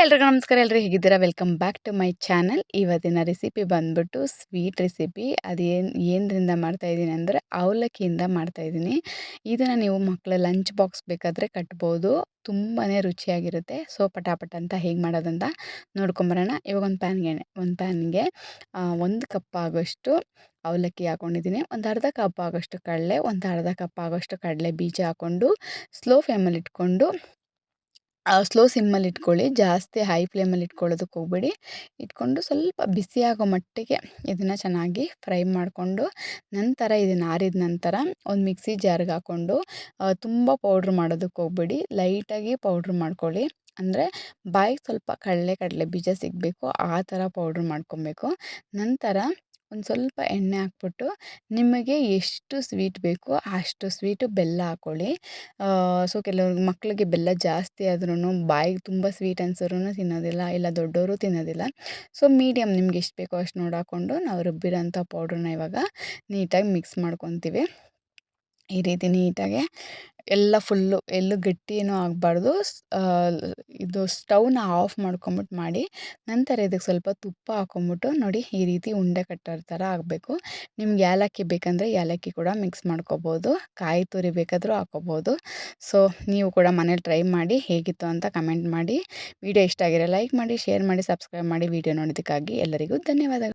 ಎಲ್ರಿಗೂ ನಮಸ್ಕಾರ. ಎಲ್ಲರೂ ಹೇಗಿದ್ದೀರಾ? Welcome back to my channel. ಇವತ್ತಿನ ರೆಸಿಪಿ ಬಂದ್ಬಿಟ್ಟು ಸ್ವೀಟ್ ರೆಸಿಪಿ. ಏನರಿಂದ ಮಾಡ್ತಾಯಿದ್ದೀನಿ ಅಂದರೆ ಅವಲಕ್ಕಿಯಿಂದ ಮಾಡ್ತಾಯಿದ್ದೀನಿ. ಇದನ್ನು ನೀವು ಮಕ್ಕಳ ಲಂಚ್ ಬಾಕ್ಸ್ ಬೇಕಾದರೆ ಕಟ್ಬೋದು. ತುಂಬಾ ರುಚಿಯಾಗಿರುತ್ತೆ. ಸೊ ಪಟಾಪಟ ಅಂತ ಹೇಗೆ ಮಾಡೋದಂತ ನೋಡ್ಕೊಂಬರೋಣ. ಇವಾಗ ಒಂದು ಪ್ಯಾನ್ಗೆ 1 ಕಪ್ ಆಗೋಷ್ಟು ಅವಲಕ್ಕಿ ಹಾಕ್ಕೊಂಡಿದ್ದೀನಿ. ಒಂದು ಅರ್ಧ ಕಪ್ ಆಗೋಷ್ಟು ಕಡಲೆ, ಒಂದು ಅರ್ಧ ಕಪ್ ಆಗೋಷ್ಟು ಕಡಲೆ ಬೀಜ ಹಾಕ್ಕೊಂಡು ಸ್ಲೋ ಫ್ಲೇಮಲ್ಲಿ ಇಟ್ಕೊಂಡು ಸ್ಲೋ ಸಿಮ್ಮಲ್ಲಿ ಇಟ್ಕೊಳ್ಳಿ. ಜಾಸ್ತಿ ಹೈ ಫ್ಲೇಮಲ್ಲಿ ಇಟ್ಕೊಳ್ಳೋದಕ್ಕೆ ಹೋಗಬೇಡಿ. ಇಟ್ಕೊಂಡು ಸ್ವಲ್ಪ ಬಿಸಿ ಆಗೋ ಮಟ್ಟಿಗೆ ಇದನ್ನು ಚೆನ್ನಾಗಿ ಫ್ರೈ ಮಾಡಿಕೊಂಡು ನಂತರ ಇದನ್ನು ಆರಿದ ನಂತರ ಒಂದು ಮಿಕ್ಸಿ ಜಾರ್ಗೆ ಹಾಕ್ಕೊಂಡು ತುಂಬ ಪೌಡ್ರ್ ಮಾಡೋದಕ್ಕೆ ಹೋಗಬೇಡಿ. ಲೈಟಾಗಿ ಪೌಡ್ರ್ ಮಾಡ್ಕೊಳ್ಳಿ. ಅಂದರೆ ಬಾಯಿಗೆ ಸ್ವಲ್ಪ ಕಡಲೆ ಬೀಜ ಸಿಗಬೇಕು, ಆ ಥರ ಪೌಡ್ರ್ ಮಾಡ್ಕೊಬೇಕು. ನಂತರ ಒಂದು ಸ್ವಲ್ಪ ಎಣ್ಣೆ ಹಾಕ್ಬಿಟ್ಟು ನಿಮಗೆ ಎಷ್ಟು ಸ್ವೀಟ್ ಬೇಕೋ ಅಷ್ಟು ಸ್ವೀಟು ಬೆಲ್ಲ ಹಾಕ್ಕೊಳ್ಳಿ. ಸೊ ಕೆಲವ್ರಿಗೆ ಮಕ್ಕಳಿಗೆ ಬೆಲ್ಲ ಜಾಸ್ತಿ ಆದ್ರೂ ಬಾಯಿಗೆ ತುಂಬ ಸ್ವೀಟ್ ಅನ್ಸಿದ್ರೂ ತಿನ್ನೋದಿಲ್ಲ, ಇಲ್ಲ ದೊಡ್ಡವರು ತಿನ್ನೋದಿಲ್ಲ. ಸೊ ಮೀಡಿಯಮ್ ನಿಮ್ಗೆ ಎಷ್ಟು ಬೇಕೋ ಅಷ್ಟು ನೋಡಿ ಹಾಕ್ಕೊಂಡು ನಾವು ರುಬ್ಬಿರೋಂಥ ಪೌಡ್ರನ್ನ ಇವಾಗ ನೀಟಾಗಿ ಮಿಕ್ಸ್ ಮಾಡ್ಕೊತೀವಿ. ಈ ರೀತಿ ನೀಟಾಗಿ ಎಲ್ಲ ಫುಲ್ಲು ಎಲ್ಲೂ ಗಟ್ಟಿಯೂ ಆಗಬಾರ್ದು. ಇದು ಸ್ಟವ್ನ ಆಫ್ ಮಾಡ್ಕೊಂಬಿಟ್ಟು ಮಾಡಿ. ನಂತರ ಇದಕ್ಕೆ ಸ್ವಲ್ಪ ತುಪ್ಪ ಹಾಕ್ಕೊಂಬಿಟ್ಟು ನೋಡಿ ಈ ರೀತಿ ಉಂಡೆ ಕಟ್ಟೋ ಥರ ಆಗಬೇಕು. ನಿಮ್ಗೆ ಏಲಕ್ಕಿ ಬೇಕಂದರೆ ಏಲಕ್ಕಿ ಕೂಡ ಮಿಕ್ಸ್ ಮಾಡ್ಕೊಬೋದು, ಕಾಯಿ ತುರಿ ಬೇಕಾದರೂ ಹಾಕ್ಕೊಬೋದು. ಸೊ ನೀವು ಕೂಡ ಮನೇಲಿ ಟ್ರೈ ಮಾಡಿ ಹೇಗಿತ್ತು ಅಂತ ಕಮೆಂಟ್ ಮಾಡಿ. ವಿಡಿಯೋ ಇಷ್ಟ ಆಗಿರೋ ಲೈಕ್ ಮಾಡಿ, ಶೇರ್ ಮಾಡಿ, ಸಬ್ಸ್ಕ್ರೈಬ್ ಮಾಡಿ. ವಿಡಿಯೋ ನೋಡೋದಕ್ಕಾಗಿ ಎಲ್ಲರಿಗೂ ಧನ್ಯವಾದಗಳು.